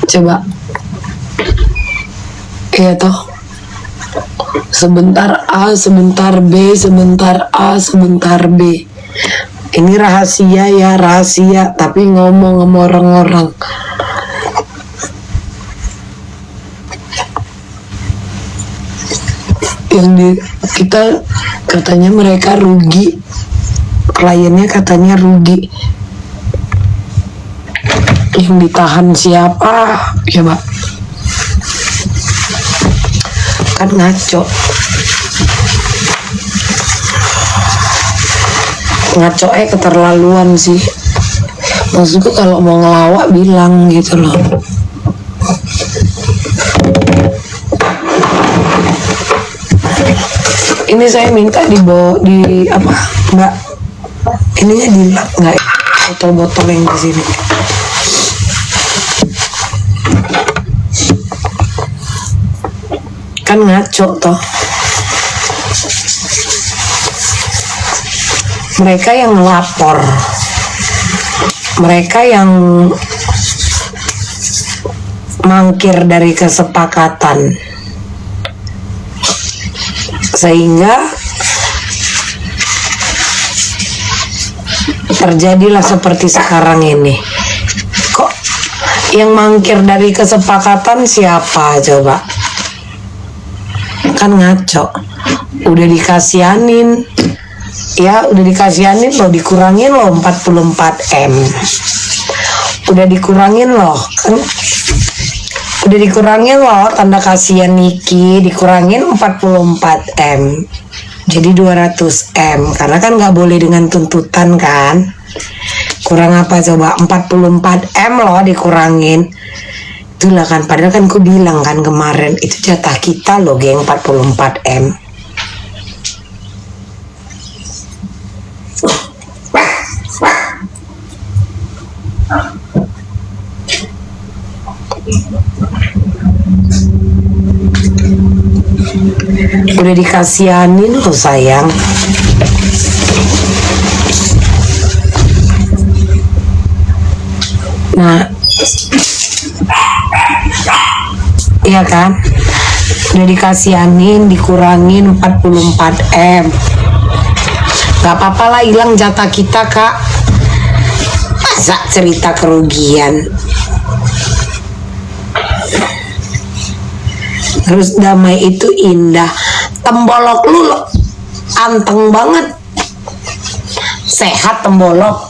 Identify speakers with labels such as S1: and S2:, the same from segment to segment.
S1: Coba. Iya toh. Sebentar A, sebentar B, sebentar A, sebentar B. Ini rahasia ya, rahasia. Tapi ngomong sama orang-orang. Kita katanya mereka rugi. Kliennya katanya rugi. Yang ditahan siapa? Coba. Kan ngaco. Keterlaluan sih. Maksudku kalau mau ngelawak bilang gitu loh. Ini saya minta dibawa di apa? Mbak. Ininya dilap nggak? Botol-botol yang di sini. Kan ngaco toh. Mereka yang lapor, mereka yang mangkir dari kesepakatan, sehingga terjadilah seperti sekarang ini. Kok yang mangkir dari kesepakatan siapa coba? Kan ngaco. Udah dikasihanin ya, udah dikasihanin loh, dikurangin loh 44M, udah dikurangin loh kan, udah dikurangin loh tanda kasihan Niki, dikurangin 44M jadi 200M, karena kan nggak boleh dengan tuntutan kan. Kurang apa coba, 44M loh dikurangin. Itulah kan, padahal kan ku bilang kan kemarin itu jatah kita loh geng, 44M. Udah dikasihanin loh sayang. Nah, iya kan, udah dikasihanin, dikurangin 44M. Gak apa-apa lah hilang jatah kita kak. Masa cerita kerugian. Terus damai itu indah. Tembolok lu loh, anteng banget. Sehat tembolok.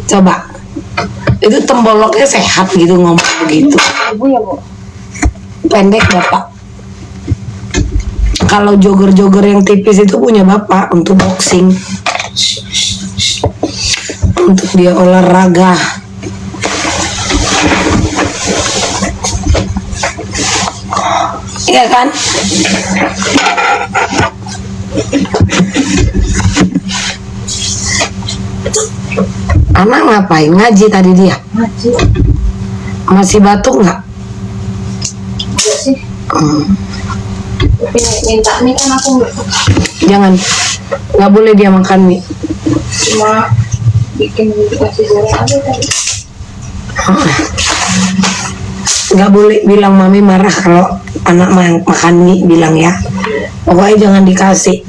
S1: Coba, itu temboloknya sehat gitu ngomong begitu.
S2: Ibu ya bu?
S1: Pendek bapak. Kalau jogger-jogger yang tipis itu punya bapak untuk boxing, untuk dia olahraga. Iya kan? Anak ngapain? Ngaji tadi dia?
S2: Ngaji.
S1: Masih batuk nggak?
S2: Enggak sih. Tapi minta mie kan aku nggak.
S1: Jangan, nggak boleh dia makan mie.
S2: Cuma bikin dikasih goreng aja tadi.
S1: Nggak boleh bilang mami marah kalau anak makan mie, bilang ya. Pokoknya jangan dikasih.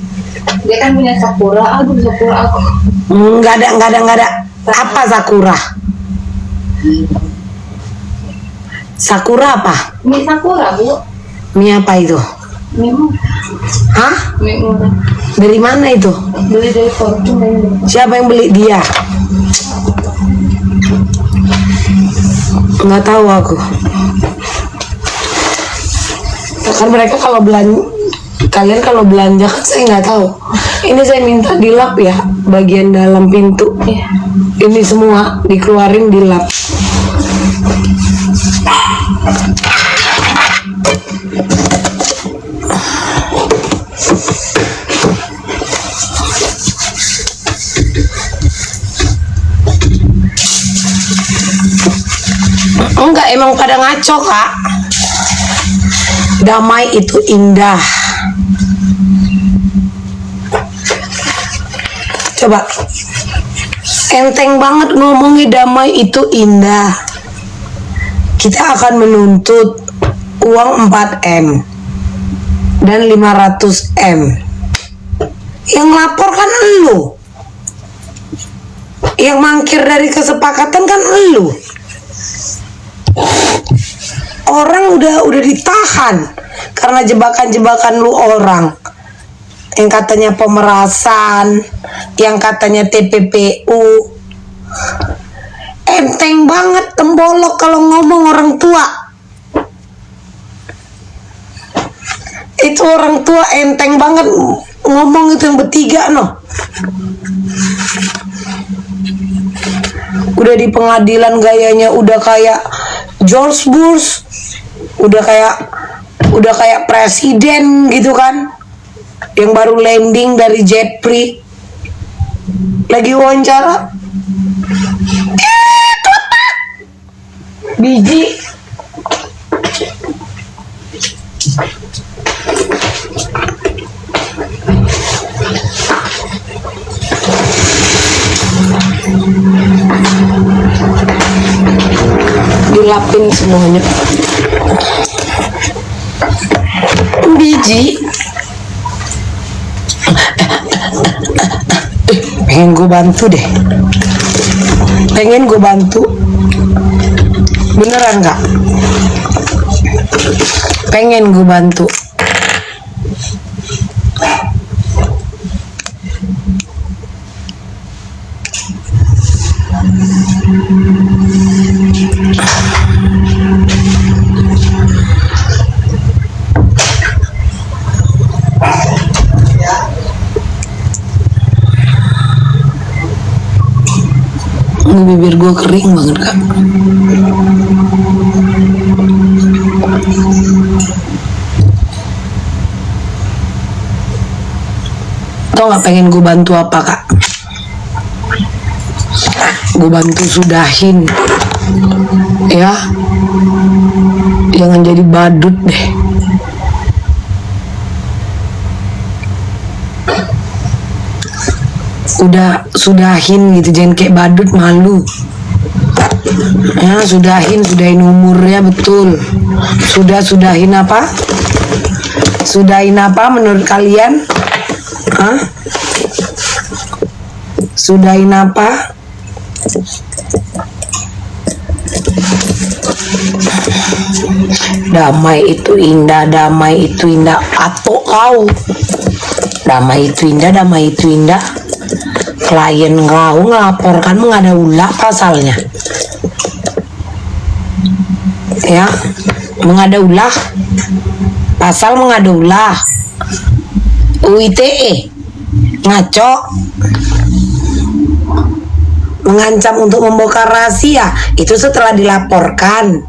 S2: Dia kan punya sakura, aduh sakura aku.
S1: Nggak ada. Apa sakura? Sakura apa?
S2: Mie sakura bu.
S1: Mie apa itu?
S2: Mie murah.
S1: Hah?
S2: Mie murah.
S1: Dari mana itu?
S2: Beli dari Fortune.
S1: Siapa yang beli? Dia? Nggak tahu aku. Kan mereka kalau belanja, kalian kalau belanja kan saya nggak tahu. Ini saya minta dilap ya, bagian dalam pintu.
S2: Iya.
S1: Ini semua dikeluarin dilap. Enggak, emang pada ngaco kak. Damai itu indah. Coba, enteng banget ngomongnya damai itu indah. Kita akan menuntut uang 4M dan 500M. Yang lapor kan elu. Yang mangkir dari kesepakatan kan elu. Orang udah ditahan karena jebakan-jebakan lu orang. Yang katanya pemerasan, yang katanya TPPU. Enteng banget tembolok kalau ngomong orang tua. Itu orang tua enteng banget ngomong itu yang bertiga noh. Udah di pengadilan gayanya udah kayak George Bush, udah kayak presiden gitu kan, yang baru landing dari jet free, lagi wawancara, biji. Dilapin semuanya. Biji. Pengen gue bantu deh. Pengen gue bantu. Beneran gak? Pengen gue bantu. Bibir gue kering banget kak. Tau gak pengen gue bantu apa kak? Gue bantu sudahin ya, jangan jadi badut deh. Udah sudahin gitu, jangan kayak badut, malu ya. Sudahin umurnya, betul. Sudahin apa? Sudahin apa menurut kalian? Hah? Sudahin apa? Damai itu indah, damai itu indah. Atau kau damai itu indah, damai itu indah. Klien kau ngelaporkan mengadaulah pasalnya ya, mengadaulah pasal, mengadaulah UITE, ngaco, mengancam untuk membongkar rahasia. Itu setelah dilaporkan.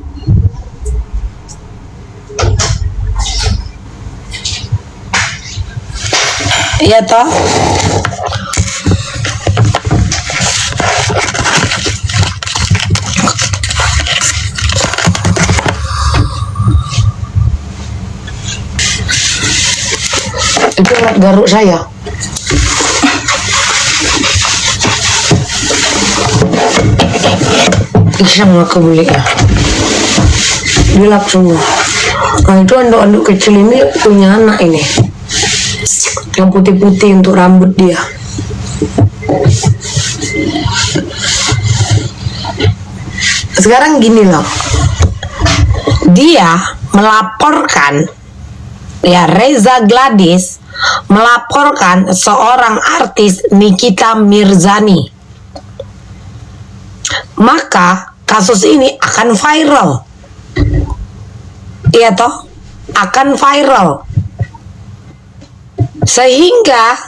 S1: Iya toh? Itu alat garuk saya. Iseng aku beli ya. Dilap semua. Nah itu anduk-anduk kecil ini punya anak ini. Yang putih-putih untuk rambut dia. Sekarang gini loh. Dia melaporkan, ya, Reza Gladys melaporkan seorang artis Nikita Mirzani. Maka kasus ini akan viral. Iya toh? Akan viral. Sehingga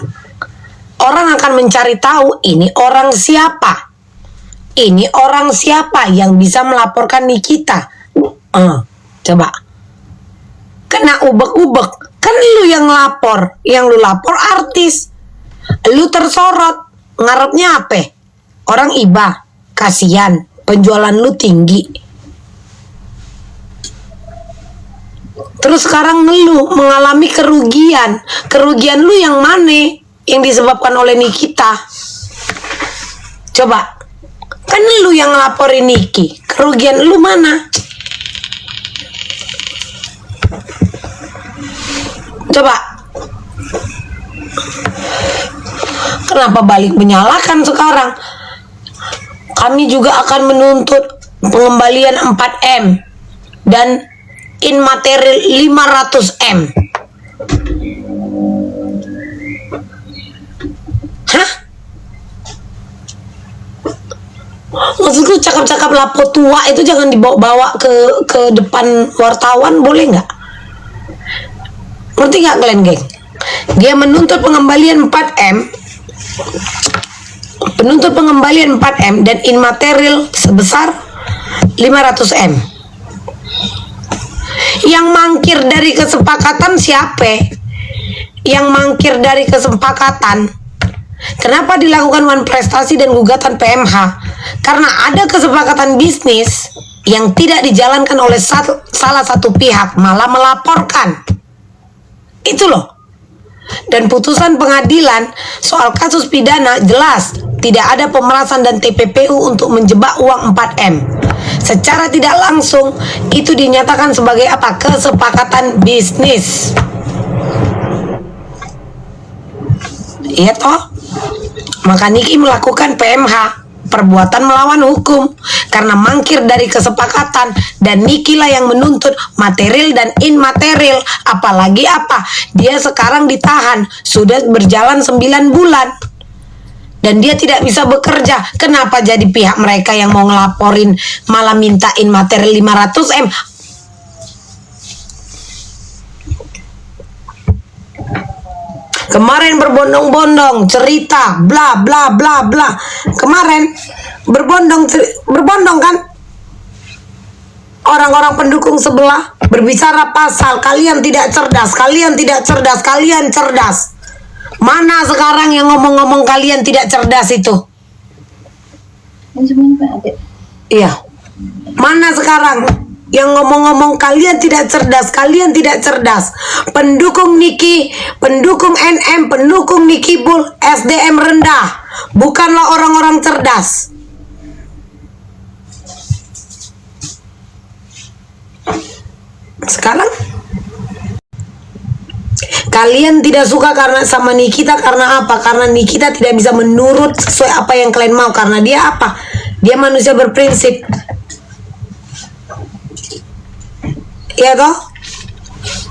S1: orang akan mencari tahu ini orang siapa. Ini orang siapa yang bisa melaporkan Nikita. Coba. Kena ubek-ubek. Kan lu yang lapor. Yang lu lapor artis. Lu tersorot. Ngarepnya apa? Orang iba. Kasian. Penjualan lu tinggi. Terus sekarang lu mengalami kerugian. Kerugian lu yang mana? Yang disebabkan oleh Nikita. Coba, kan lu yang ngelaporin Niki, kerugian lu mana? Coba, kenapa balik menyalahkan sekarang? Kami juga akan menuntut pengembalian 4M dan immaterial 500M. Hah? Maksudku cakap-cakap lapo tua itu jangan dibawa-bawa ke depan wartawan, boleh nggak? Ngerti nggak kalian, geng? Dia menuntut pengembalian 4M, dan immaterial sebesar 500M. Yang mangkir dari kesepakatan siapa? Yang mangkir dari kesepakatan. Kenapa dilakukan one prestasi dan gugatan PMH? Karena ada kesepakatan bisnis yang tidak dijalankan oleh salah satu pihak, malah melaporkan. Itu loh. Dan putusan pengadilan soal kasus pidana jelas tidak ada pemerasan dan TPPU untuk menjebak uang 4M. Secara tidak langsung itu dinyatakan sebagai apa? Kesepakatan bisnis. Iya toh? Maka Niki melakukan PMH, perbuatan melawan hukum, karena mangkir dari kesepakatan, dan Niki lah yang menuntut material dan immaterial. Apalagi apa? Dia sekarang ditahan, sudah berjalan 9 bulan. Dan dia tidak bisa bekerja. Kenapa jadi pihak mereka yang mau ngelaporin malah minta immaterial 500M? Kemarin berbondong-bondong cerita bla bla bla bla. Kemarin berbondong kan? Orang-orang pendukung sebelah berbicara pasal kalian tidak cerdas, kalian tidak cerdas, kalian cerdas. Mana sekarang yang ngomong-ngomong kalian tidak cerdas itu? Iya. Mana sekarang yang ngomong-ngomong kalian tidak cerdas, kalian tidak cerdas? Pendukung Niki, pendukung NM, pendukung Niki Bull, SDM rendah, bukanlah orang-orang cerdas. Sekarang kalian tidak suka karena sama Nikita karena apa? Karena Nikita tidak bisa menurut sesuai apa yang kalian mau. Karena dia apa? Dia manusia berprinsip. Ya toh?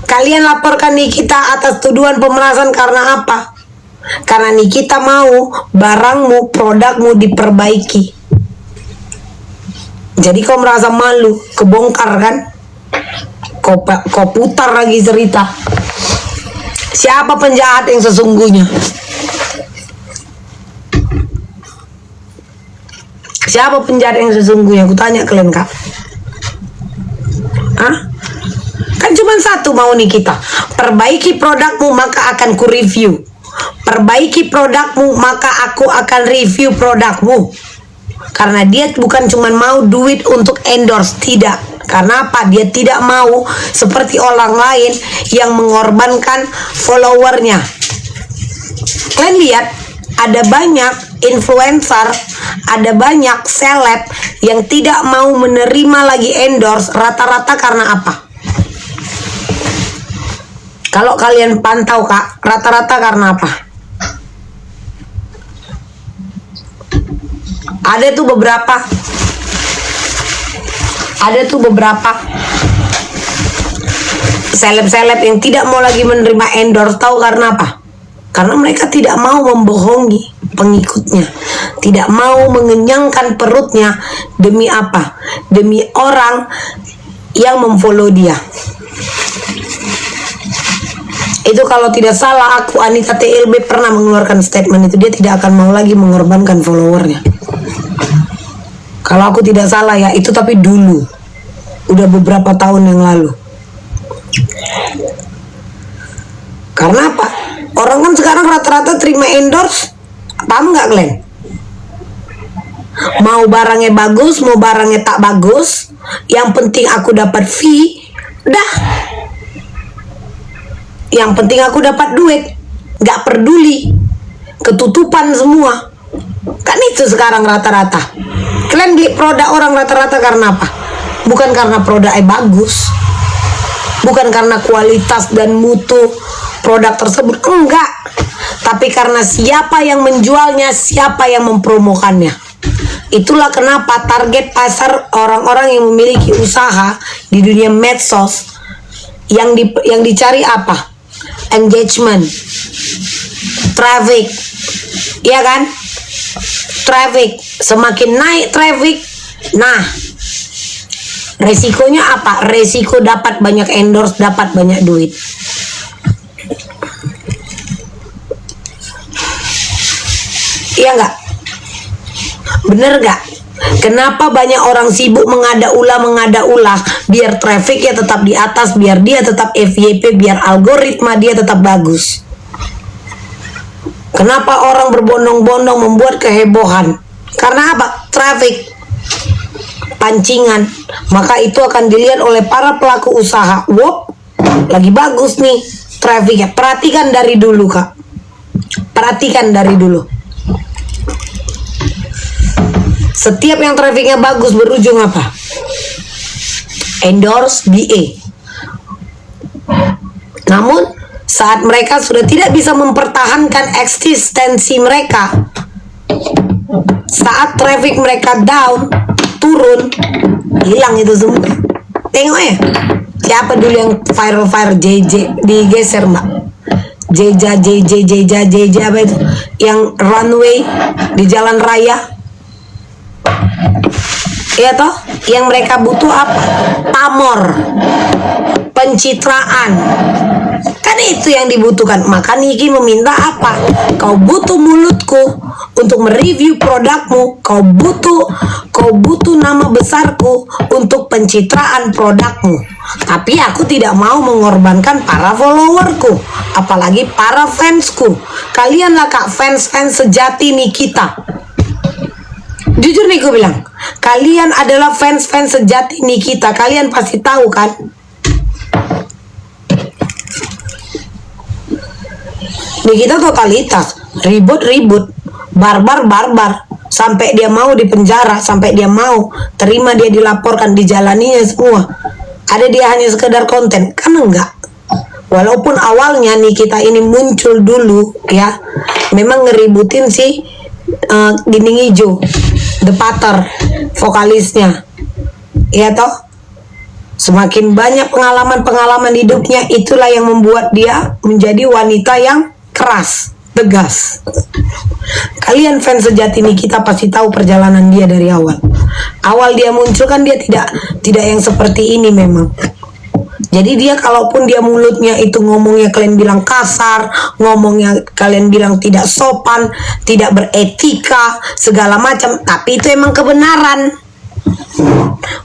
S1: Kalian laporkan Nikita atas tuduhan pemerasan karena apa? Karena Nikita mau barangmu, produkmu diperbaiki. Jadi kau merasa malu, kebongkar kan? Kau putar lagi cerita. Siapa penjahat yang sesungguhnya? Siapa penjahat yang sesungguhnya? Aku tanya kalian, Kak. Hah? Kan cuma satu mau nih kita. Perbaiki produkmu maka akan ku review. Perbaiki produkmu maka aku akan review produkmu. Karena dia bukan cuma mau duit untuk endorse, tidak. Karena apa? Dia tidak mau seperti orang lain yang mengorbankan followernya. Kalian lihat, ada banyak influencer, ada banyak seleb yang tidak mau menerima lagi endorse rata-rata karena apa? Kalau kalian pantau, Kak, rata-rata karena apa? Ada tuh beberapa seleb-seleb yang tidak mau lagi menerima endorse. Tahu karena apa? Karena mereka tidak mau membohongi pengikutnya, tidak mau mengenyangkan perutnya. Demi apa? Demi orang yang memfollow dia. Itu kalau tidak salah aku, Anita TLB pernah mengeluarkan statement itu. Dia tidak akan mau lagi mengorbankan followernya. Kalau aku tidak salah ya, itu tapi dulu. Udah beberapa tahun yang lalu. Karena apa? Orang kan sekarang rata-rata terima endorse. Paham nggak kalian? Mau barangnya bagus, mau barangnya tak bagus, yang penting aku dapat fee, dah. Yang penting aku dapat duit. Nggak peduli. Ketutupan semua. Kan itu sekarang rata-rata. Kalian beli produk orang rata-rata karena apa? Bukan karena produknya bagus, bukan karena kualitas dan mutu produk tersebut, enggak. Tapi karena siapa yang menjualnya, siapa yang mempromokannya. Itulah kenapa target pasar orang-orang yang memiliki usaha di dunia medsos yang dicari apa? Engagement, traffic, ya kan? Traffic, semakin naik traffic, nah resikonya apa? Resiko dapat banyak endorse, dapat banyak duit. Iya nggak? Bener nggak? Kenapa banyak orang sibuk mengada ulah biar trafficnya tetap di atas, biar dia tetap FYP, biar algoritma dia tetap bagus. Kenapa orang berbondong-bondong membuat kehebohan? Karena apa? Traffic, pancingan. Maka itu akan dilihat oleh para pelaku usaha. Wop, lagi bagus nih trafficnya. Perhatikan dari dulu, Kak. Perhatikan dari dulu. Setiap yang trafficnya bagus berujung apa? Endorse BA. Namun saat mereka sudah tidak bisa mempertahankan eksistensi mereka, saat traffic mereka down, turun, hilang itu semua. Tengok ya, siapa dulu yang viral JJ digeser mbak? JJ apa itu? Yang runway di jalan raya. Ya toh, yang mereka butuh apa? Pamor, pencitraan. Kan itu yang dibutuhkan. Maka Niki meminta apa? Kau butuh mulutku untuk mereview produkmu. Kau butuh nama besarku untuk pencitraan produkmu. Tapi aku tidak mau mengorbankan para followerku, apalagi para fansku. Kalianlah Kak fans sejati Nikita. Jujur nih gue bilang, kalian adalah fans sejati Nikita. Kalian pasti tahu kan? Nikita totalitas, ribut, barbar, sampai dia mau dipenjara, sampai dia mau terima dia dilaporkan, dijalaninya semua. Ada dia hanya sekedar konten, kan enggak? Walaupun awalnya Nikita ini muncul dulu ya, memang ngeributin si Dinding Hijau, The Pater, vokalisnya, ya toh. Semakin banyak pengalaman hidupnya, itulah yang membuat dia menjadi wanita yang keras, tegas. Kalian fans sejati Nikita pasti tahu perjalanan dia dari awal. Awal dia muncul kan dia tidak yang seperti ini memang. Jadi dia kalaupun dia mulutnya itu ngomongnya kalian bilang kasar, ngomongnya kalian bilang tidak sopan, tidak beretika, segala macam, tapi itu emang kebenaran.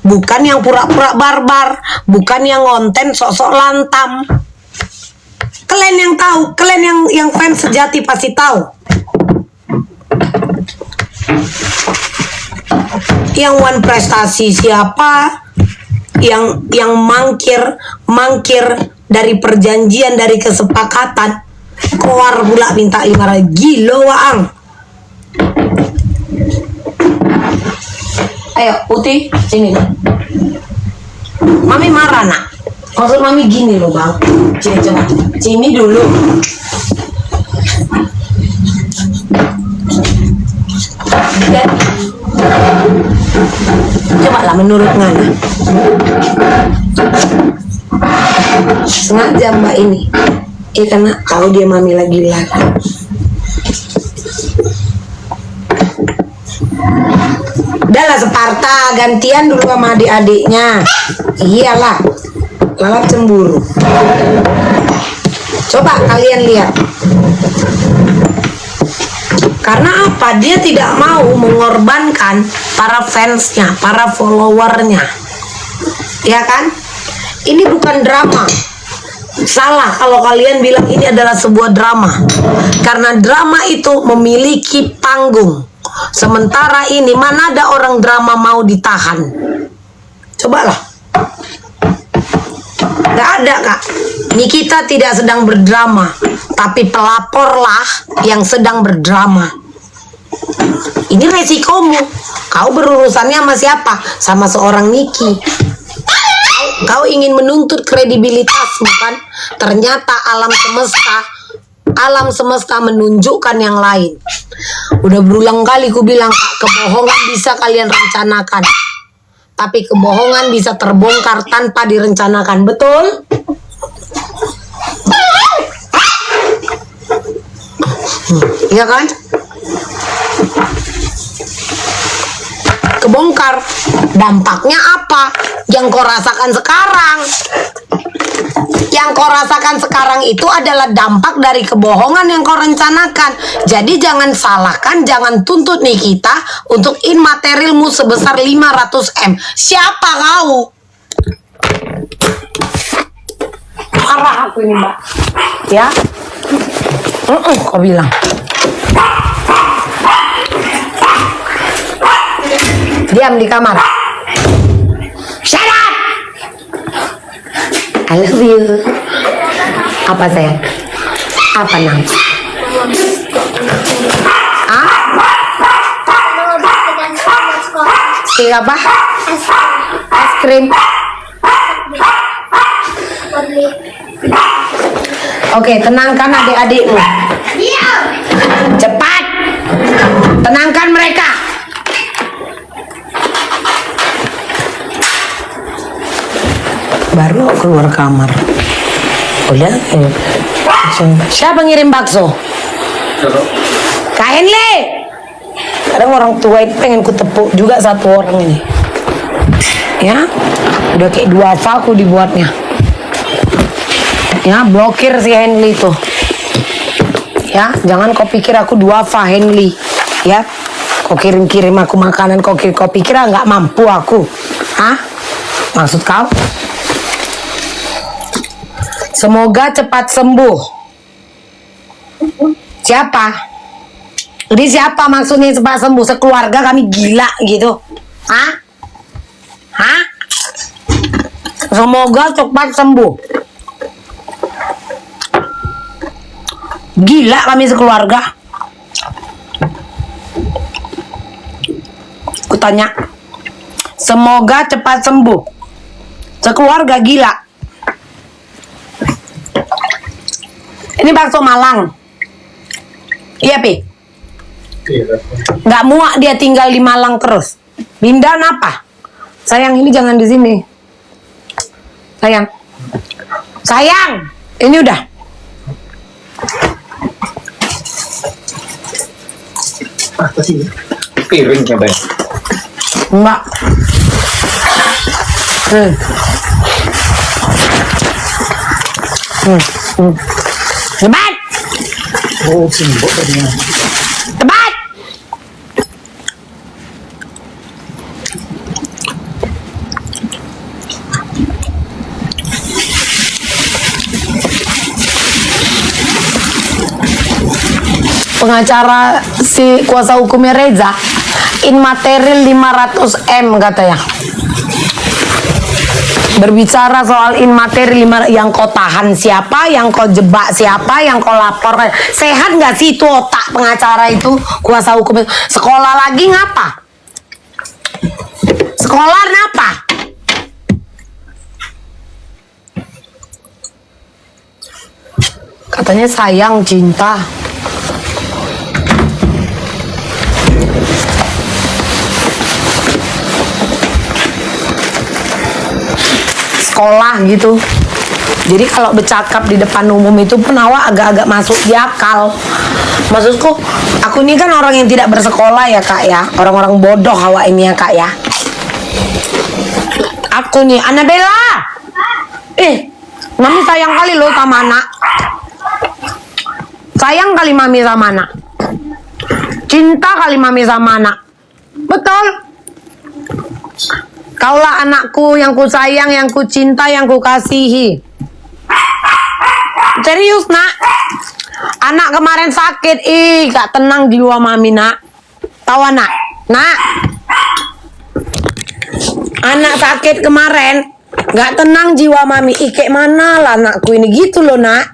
S1: Bukan yang pura-pura barbar, bukan yang konten sok-sok lantam. Kalian yang tahu, kalian yang fans sejati pasti tahu. Yang one prestasi siapa? Yang mangkir dari perjanjian, dari kesepakatan, keluar pula minta 500. Gila waang. Ayo Putih sini. Mami marah nak. Maksud mami gini loh bang. Sini coba. Sini dulu. Coba lah menurut Ngana. Sengaja mbak ini. Karena tahu dia mami lagi. Udahlah Separta, gantian dulu sama adik-adiknya. Iyalah, Lalat cemburu. Coba kalian lihat. Karena apa? Dia tidak mau mengorbankan para fansnya, para followernya. Ya kan? Ini bukan drama. Salah kalau kalian bilang ini adalah sebuah drama. Karena drama itu memiliki panggung. Sementara ini mana ada orang drama mau ditahan? Cobalah. Gak ada kak. Nikita tidak sedang berdrama, tapi pelaporlah yang sedang berdrama. Ini resikomu. Kau berurusannya sama siapa? Sama seorang Niki. Kau ingin menuntut kredibilitasmu kan? Ternyata alam semesta menunjukkan yang lain. Udah berulang kali ku bilang, Kak, kebohongan bisa kalian rencanakan, tapi kebohongan bisa terbongkar tanpa direncanakan. Betul? Iya kan? Kebongkar. Dampaknya apa? Yang kau rasakan sekarang. Yang kau rasakan sekarang itu adalah dampak dari kebohongan yang kau rencanakan. Jadi jangan salahkan, jangan tuntut Nikita untuk immaterialmu sebesar 500M. Siapa kau? Marah aku ini, Mbak. Ya? Kau bilang. Diam di kamar. Shut up! I love you. Apa sayang? Apa nang? Ah? Stik apa? Es krim. Oke, tenangkan adik-adikmu. Cepat. Tenangkan mereka. Baru keluar kamar. Udah. Siapa ngirim bakso? Kain le. Kadang orang tua itu pengen ku tepuk juga satu orang ini. Ya, udah kayak dua aku dibuatnya. Ya, blokir si Henley tuh. Ya, jangan kau pikir aku duafa Henley. Ya, kau kirim aku makanan, kau pikir nggak mampu aku. Hah? Maksud kau? Semoga cepat sembuh. Siapa? Jadi siapa maksudnya cepat sembuh? Sekeluarga kami gila gitu. Hah? Hah? Semoga cepat sembuh. Gila kami sekeluarga. Aku tanya. Semoga cepat sembuh. Sekeluarga gila. Ini bakso Malang. Iya, Pi? Nggak muak dia tinggal di Malang terus. Bindan apa? Sayang, ini jangan di sini. Sayang. Sayang, ini udah.
S3: Apa sih? Piring coba ya?
S1: Enggak. Cepat.
S3: Oh, simbok tadi.
S1: Cepat. Pengacara si kuasa hukumnya Reza, immaterial 500M katanya. Berbicara soal immaterial yang kau tahan siapa, yang kau jebak siapa, yang kau lapor. Sehat nggak sih itu otak pengacara itu, kuasa hukum itu? Sekolah lagi ngapa? Sekolah ngapa? Katanya sayang, cinta. Sekolah gitu. Jadi kalau bercakap di depan umum itu pun awak agak-agak masuk di akal. Maksudku, aku ini kan orang yang tidak bersekolah ya, Kak ya. Orang-orang bodoh awak ini ya, Kak ya. Aku nih, Annabella. Mami sayang kali loh sama anak. Sayang kali Mami sama anak. Cinta kali Mami sama anak. Betul. Kaulah anakku yang ku sayang, yang ku cinta, yang ku kasihi. Serius, Nak. Anak kemarin sakit, gak tenang jiwa Mami, Nak. Tahu, Nak? Nak. Anak sakit kemarin, gak tenang jiwa Mami. Kayak mana lah anakku ini, gitu loh, Nak.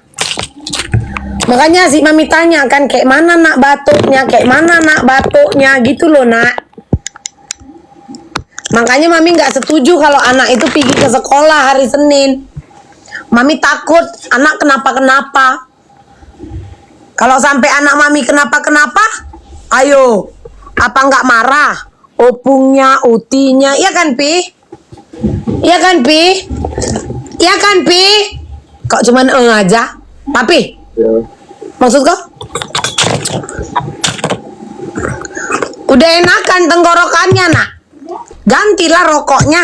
S1: Makanya si mami tanya kan, kayak mana nak batuknya, kayak mana nak batuknya, gitu loh nak. Makanya mami nggak setuju kalau anak itu pergi ke sekolah hari Senin. Mami takut anak kenapa-kenapa. Kalau sampai anak mami kenapa-kenapa, ayo, apa nggak marah? Opungnya, utinya, iya kan Pi? Iya kan Pi? Iya kan Pi? Kok cuman aja? Papi? Maksud kau? Udah enakan tenggorokannya nak. Gantilah rokoknya.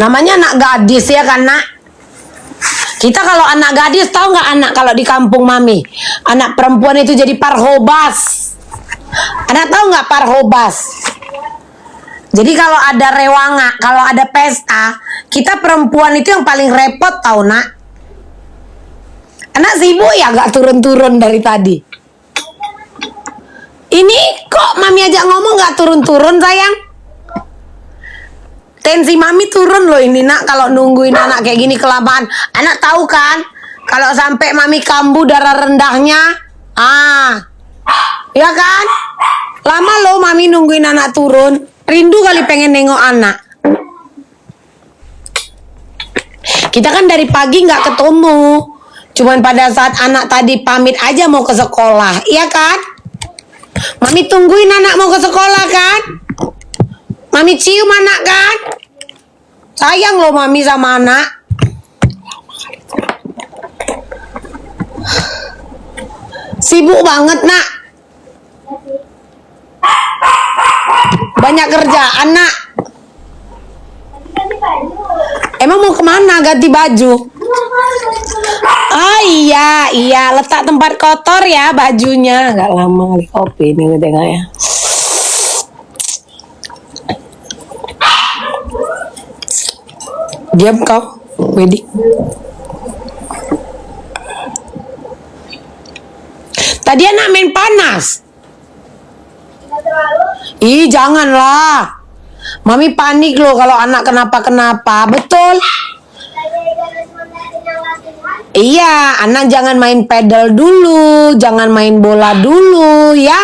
S1: Namanya anak gadis ya kan nak. Kita kalau anak gadis, tahu nggak anak kalau di kampung mami, anak perempuan itu jadi parhobas. Anak tahu nggak parhobas? Jadi kalau ada rewanga, kalau ada pesta, kita perempuan itu yang paling repot tahu nak. Anak sibuk ya gak turun-turun dari tadi. Ini kok mami ajak ngomong gak turun-turun sayang? Tensi mami turun loh ini nak kalau nungguin anak kayak gini kelamaan. Anak tahu kan kalau sampai mami kambuh darah rendahnya, ya kan? Lama loh mami nungguin anak turun. Rindu kali pengen nengok anak. Kita kan dari pagi nggak ketemu. Cuman pada saat anak tadi pamit aja mau ke sekolah, iya kan? Mami tungguin anak mau ke sekolah kan? Mami cium anak kan? Sayang loh mami sama anak. Sibuk banget nak. Banyak kerjaan nak. Emang mau kemana ganti baju? Oh iya, letak tempat kotor ya bajunya. Gak lama kali kopi ini tengoknya. Diam kau, Wedi. Tadi anak main panas. Ih, janganlah. Mami panik loh kalau anak kenapa-kenapa. Betul. Iya, anak jangan main pedal dulu, jangan main bola dulu, ya.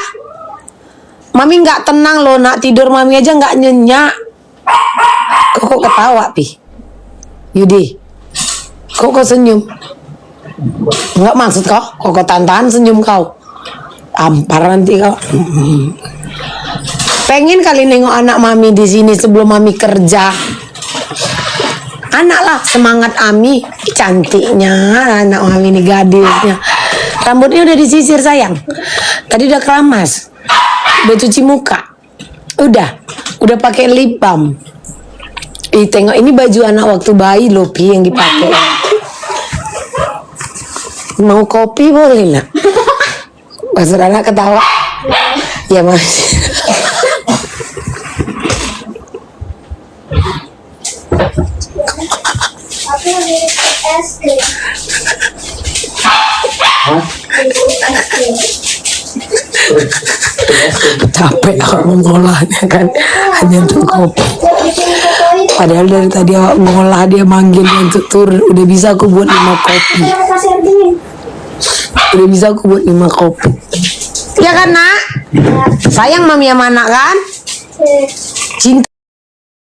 S1: Mami nggak tenang loh, nak tidur mami aja nggak nyenyak. Kok ketawa, Pi? Yudi, kok senyum? Nggak maksud kok tantangan senyum kau? Tampar nanti kau. Pengen kali nengok anak mami di sini sebelum mami kerja. Anak lah semangat Ami, cantiknya anak mami ini gadisnya. Rambutnya udah disisir sayang. Tadi udah keramas, udah cuci muka, udah pakai lip balm. Tengok ini baju anak waktu bayi loh Pi yang dipakai. Mau kopi boleh nak? Maksud anak ketawa. Ya mas. Capek awak mengolahnya kan, hanya untuk kopi. Padahal dari tadi awak mengolah dia manggil untuk turun. Udah bisa aku buat 5 kopi. Udah bisa aku buat 5 kopi. Ya kan nak? Sayang mami sama anak kan? Cinta.